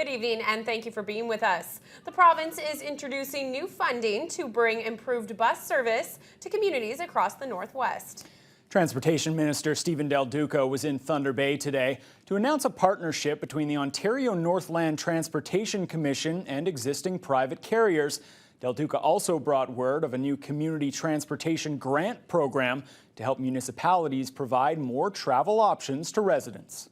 Good evening and thank you for being with us. The province is introducing new funding to bring improved bus service to communities across the Northwest. Transportation Minister Stephen Del Duca was in Thunder Bay today to announce a partnership between the Ontario Northland Transportation Commission and existing private carriers. Del Duca also brought word of a new community transportation grant program to help municipalities provide more travel options to residents.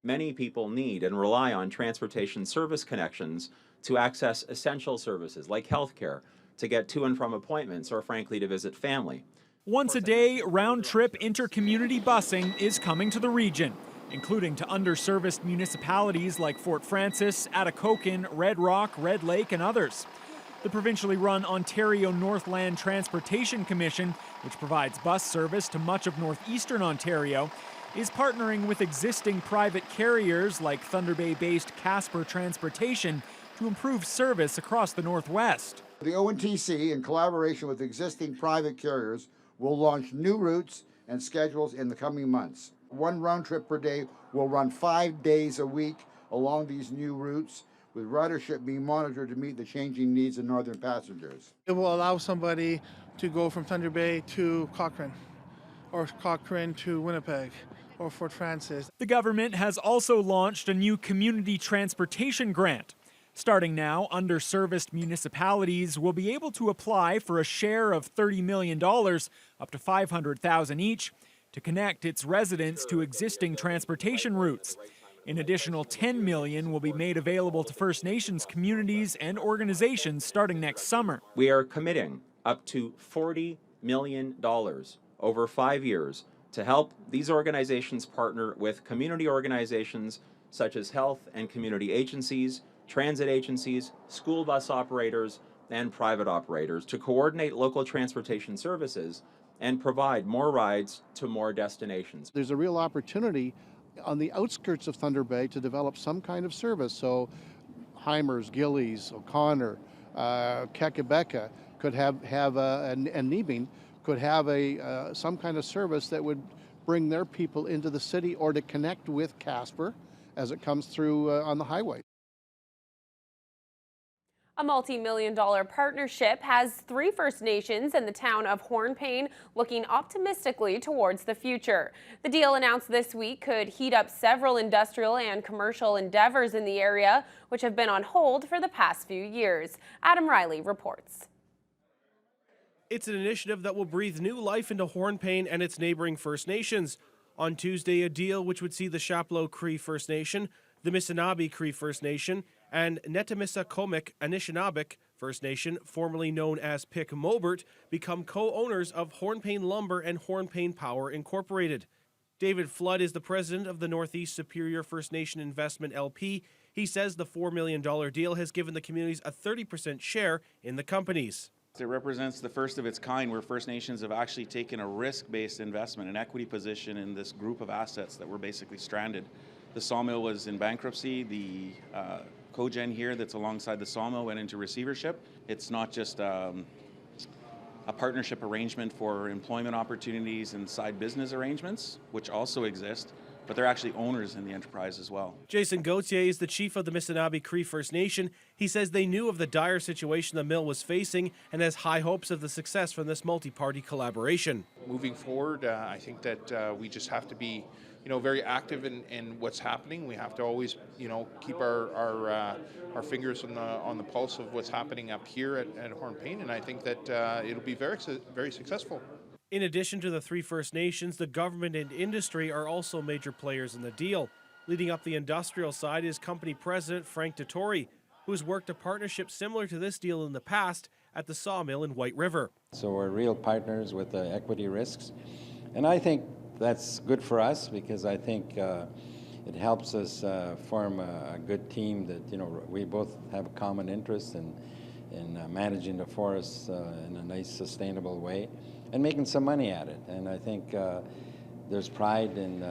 Many people need and rely on transportation service connections to access essential services like healthcare, to get to and from appointments, or frankly to visit family. Once a day, round-trip inter-community busing is coming to the region, including to underserviced municipalities like Fort Frances, Atikokan, Red Rock, Red Lake, and others. The provincially run Ontario Northland Transportation Commission, which provides bus service to much of northeastern Ontario, is partnering with existing private carriers like Thunder Bay-based Casper Transportation to improve service across the Northwest. The ONTC, in collaboration with existing private carriers, will launch new routes and schedules in the coming months. One round trip per day will run 5 days a week along these new routes, with ridership being monitored to meet the changing needs of northern passengers. It will allow somebody to go from Thunder Bay to Cochrane, or Cochrane to Winnipeg, or Fort Frances. The government has also launched a new community transportation grant. Starting now, underserviced municipalities will be able to apply for a share of $30 million, up to $500,000 each, to connect its residents to existing transportation routes. An additional $10 million will be made available to First Nations communities and organizations starting next summer. We are committing up to $40 million over 5 years to help these organizations partner with community organizations such as health and community agencies, transit agencies, school bus operators, and private operators to coordinate local transportation services and provide more rides to more destinations. There's a real opportunity on the outskirts of Thunder Bay to develop some kind of service. So Heimers, Gillies, O'Connor, Kakabeka could have and Nebing could have some kind of service that would bring their people into the city or to connect with Casper as it comes through on the highway. A multi-million-dollar partnership has 3 First Nations and the town of Hornpain looking optimistically towards the future. The deal announced this week could heat up several industrial and commercial endeavors in the area, which have been on hold for the past few years. Adam Riley reports. It's an initiative that will breathe new life into Hornpain and its neighboring First Nations. On Tuesday, a deal which would see the Chapleau Cree First Nation, the Missinaba Cree First Nation, and Netamissa-Komik Anishinaabeg First Nation, formerly known as Pick Mobert, become co-owners of Hornpain Lumber and Hornpain Power Incorporated. David Flood is the president of the Northeast Superior First Nation Investment LP. He says the $4 million deal has given the communities a 30% share in the companies. It represents the first of its kind where First Nations have actually taken a risk-based investment, an equity position in this group of assets that were basically stranded. The sawmill was in bankruptcy. The cogen here that's alongside the sawmill went into receivership. It's not just a partnership arrangement for employment opportunities and side business arrangements, which also exist, but they're actually owners in the enterprise as well. Jason Gauthier is the chief of the Missinaba Cree First Nation. He says they knew of the dire situation the mill was facing and has high hopes of the success from this multi-party collaboration. Moving forward, I think that we just have to be very active in what's happening. We have to always, keep our fingers on the pulse of what's happening up here at Hornpain, and I think that it'll be very, very successful. In addition to the 3 First Nations, the government and industry are also major players in the deal. Leading up the industrial side is company president Frank Dettori, who has worked a partnership similar to this deal in the past at the sawmill in White River. So we're real partners with the equity risks, and I think that's good for us because I think it helps us form a good team that we both have a common interest in managing the forests in a nice sustainable way and making some money at it. And I think there's pride in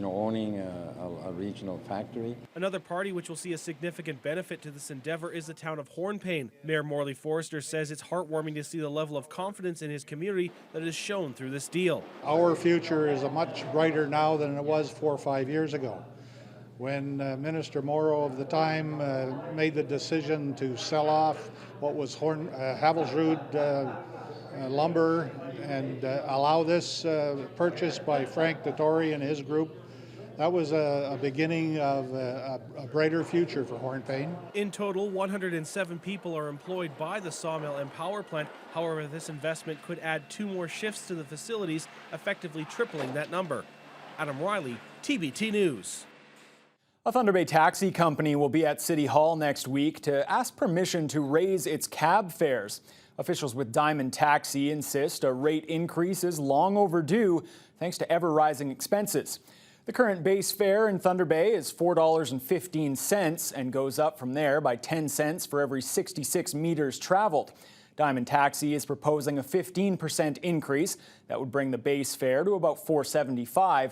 owning a regional factory. Another party which will see a significant benefit to this endeavor is the town of Hornpain. Mayor Morley Forrester says it's heartwarming to see the level of confidence in his community that is shown through this deal. Our future is much brighter now than it was 4 or 5 years ago. when Minister Morrow of the time made the decision to sell off what was Havelsrud lumber and allow this purchase by Frank Dettori and his group. That was a beginning of a brighter future for Hornpain. In total, 107 people are employed by the sawmill and power plant. However, this investment could add 2 more shifts to the facilities, effectively tripling that number. Adam Riley, TBT News. A Thunder Bay taxi company will be at City Hall next week to ask permission to raise its cab fares. Officials with Diamond Taxi insist a rate increase is long overdue thanks to ever-rising expenses. The current base fare in Thunder Bay is $4.15 and goes up from there by 10 cents for every 66 meters traveled. Diamond Taxi is proposing a 15% increase. That would bring the base fare to about $4.75.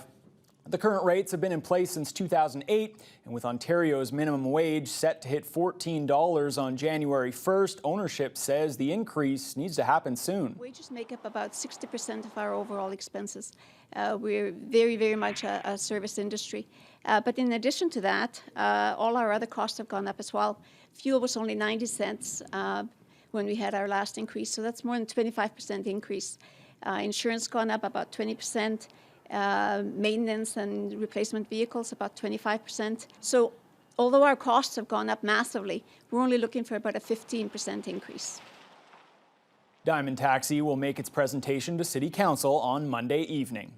The current rates have been in place since 2008, and with Ontario's minimum wage set to hit $14 on January 1st, ownership says the increase needs to happen soon. Wages make up about 60% of our overall expenses. We're very, very much a service industry. But in addition to that, all our other costs have gone up as well. Fuel was only 90 cents when we had our last increase, so that's more than 25% increase. Insurance gone up about 20%. Maintenance and replacement vehicles about 25%. So although our costs have gone up massively, we're only looking for about a 15% increase. Diamond Taxi will make its presentation to City Council on Monday evening.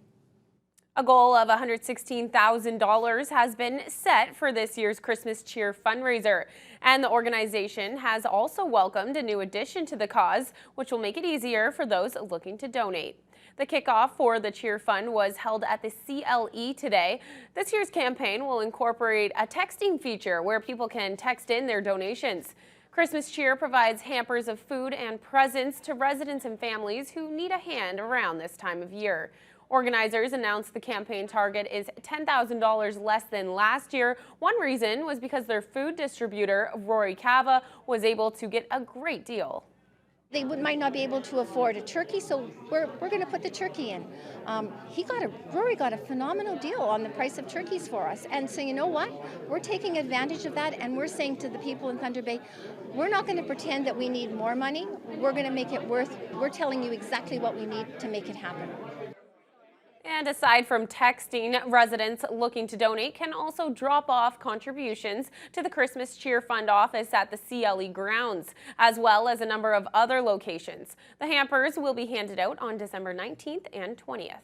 A goal of $116,000 has been set for this year's Christmas Cheer fundraiser, and the organization has also welcomed a new addition to the cause, which will make it easier for those looking to donate. The kickoff for the Cheer Fund was held at the CLE today. This year's campaign will incorporate a texting feature where people can text in their donations. Christmas Cheer provides hampers of food and presents to residents and families who need a hand around this time of year. Organizers announced the campaign target is $10,000 less than last year. One reason was because their food distributor, Rory Cava, was able to get a great deal. They might not be able to afford a turkey, so we're going to put the turkey in. Rory got a phenomenal deal on the price of turkeys for us. And so you know what? We're taking advantage of that, and we're saying to the people in Thunder Bay, we're not going to pretend that we need more money. We're going to make it we're telling you exactly what we need to make it happen. And aside from texting, residents looking to donate can also drop off contributions to the Christmas Cheer Fund office at the CLE grounds, as well as a number of other locations. The hampers will be handed out on December 19th and 20th.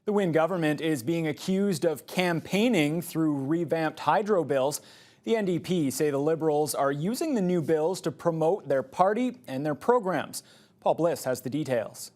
The Wynne government is being accused of campaigning through revamped hydro bills. The NDP say the Liberals are using the new bills to promote their party and their programs. Paul Bliss has the details.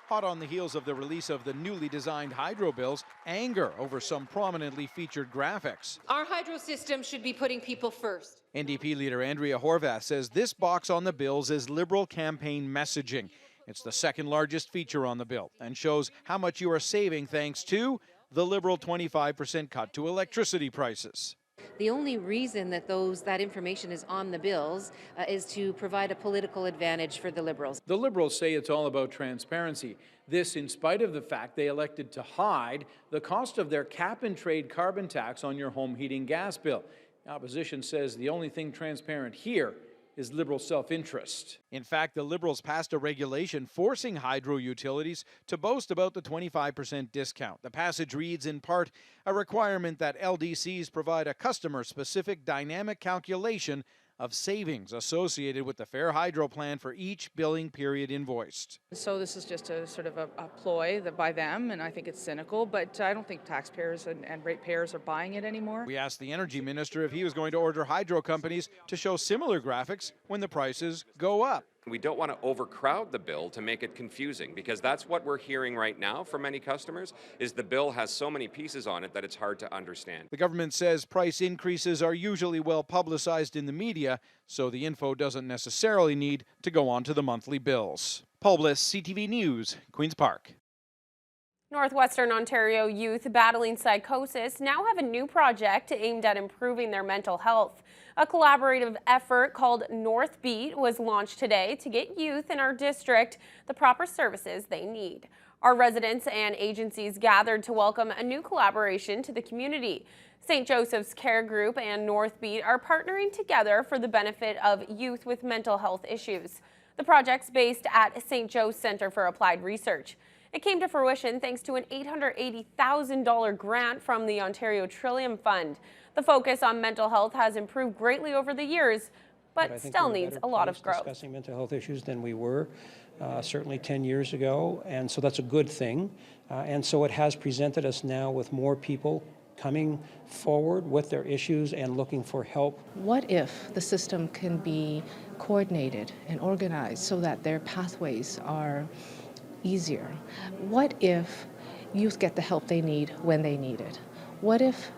Hot on the heels of the release of the newly designed hydro bills, anger over some prominently featured graphics. Our hydro system should be putting people first. NDP leader Andrea Horwath says this box on the bills is Liberal campaign messaging. It's the second largest feature on the bill and shows how much you are saving thanks to the Liberal 25% cut to electricity prices. The only reason that that information is on the bills is to provide a political advantage for the Liberals. The Liberals say it's all about transparency. This in spite of the fact they elected to hide the cost of their cap-and-trade carbon tax on your home heating gas bill. The opposition says the only thing transparent here is Liberal self-interest. In fact, the Liberals passed a regulation forcing hydro utilities to boast about the 25% discount. The passage reads in part a requirement that LDCs provide a customer-specific dynamic calculation of savings associated with the Fair Hydro plan for each billing period invoiced. So this is just a sort of a ploy by them, and I think it's cynical, but I don't think taxpayers and ratepayers are buying it anymore. We asked the energy minister if he was going to order hydro companies to show similar graphics when the prices go up. We don't want to overcrowd the bill to make it confusing, because that's what we're hearing right now from many customers, is the bill has so many pieces on it that it's hard to understand. The government says price increases are usually well publicized in the media, so the info doesn't necessarily need to go on to the monthly bills. Paul Bliss, CTV News, Queen's Park. Northwestern Ontario youth battling psychosis now have a new project aimed at improving their mental health. A collaborative effort called North Beat was launched today to get youth in our district the proper services they need. Our residents and agencies gathered to welcome a new collaboration to the community. St. Joseph's Care Group and North Beat are partnering together for the benefit of youth with mental health issues. The project's based at St. Joe's Center for Applied Research. It came to fruition thanks to an $880,000 grant from the Ontario Trillium Fund. The focus on mental health has improved greatly over the years, but still needs a lot of growth. Discussing mental health issues than we were certainly 10 years ago, and so that's a good thing. And so it has presented us now with more people coming forward with their issues and looking for help. What if the system can be coordinated and organized so that their pathways are easier? What if youth get the help they need when they need it? What if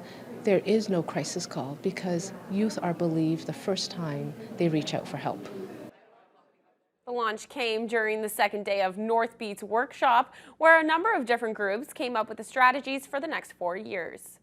there is no crisis call because youth are believed the first time they reach out for help? The launch came during the second day of North Beat's workshop, where a number of different groups came up with the strategies for the next 4 years.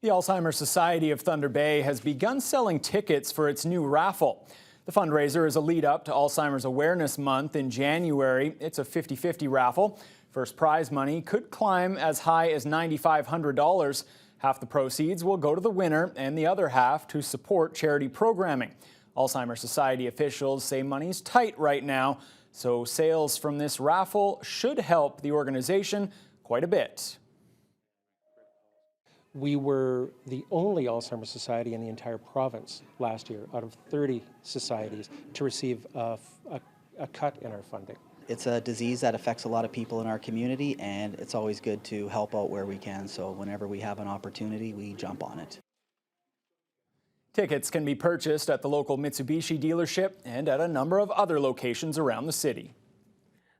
The Alzheimer's Society of Thunder Bay has begun selling tickets for its new raffle. The fundraiser is a lead-up to Alzheimer's Awareness Month in January. It's a 50-50 raffle. First prize money could climb as high as $9,500. Half the proceeds will go to the winner and the other half to support charity programming. Alzheimer's Society officials say money's tight right now, so sales from this raffle should help the organization quite a bit. We were the only Alzheimer's Society in the entire province last year out of 30 societies to receive a cut in our funding. It's a disease that affects a lot of people in our community, and it's always good to help out where we can. So whenever we have an opportunity, we jump on it. Tickets can be purchased at the local Mitsubishi dealership and at a number of other locations around the city.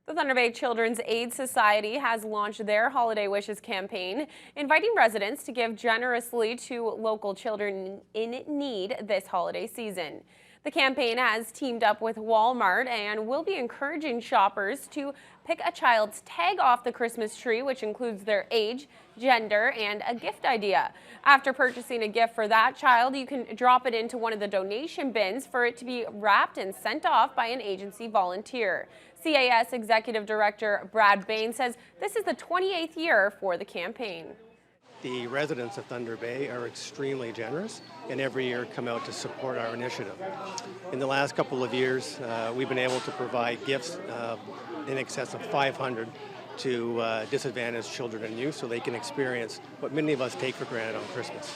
The Thunder Bay Children's Aid Society has launched their Holiday Wishes campaign, inviting residents to give generously to local children in need this holiday season. The campaign has teamed up with Walmart and will be encouraging shoppers to pick a child's tag off the Christmas tree, which includes their age, gender, and a gift idea. After purchasing a gift for that child, you can drop it into one of the donation bins for it to be wrapped and sent off by an agency volunteer. CAS Executive Director Brad Bain says this is the 28th year for the campaign. The residents of Thunder Bay are extremely generous and every year come out to support our initiative. In the last couple of years, we've been able to provide gifts in excess of 500 to disadvantaged children and youth so they can experience what many of us take for granted on Christmas.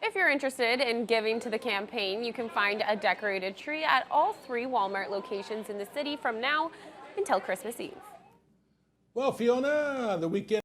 If you're interested in giving to the campaign, you can find a decorated tree at all 3 Walmart locations in the city from now until Christmas Eve. Well, Fiona, the weekend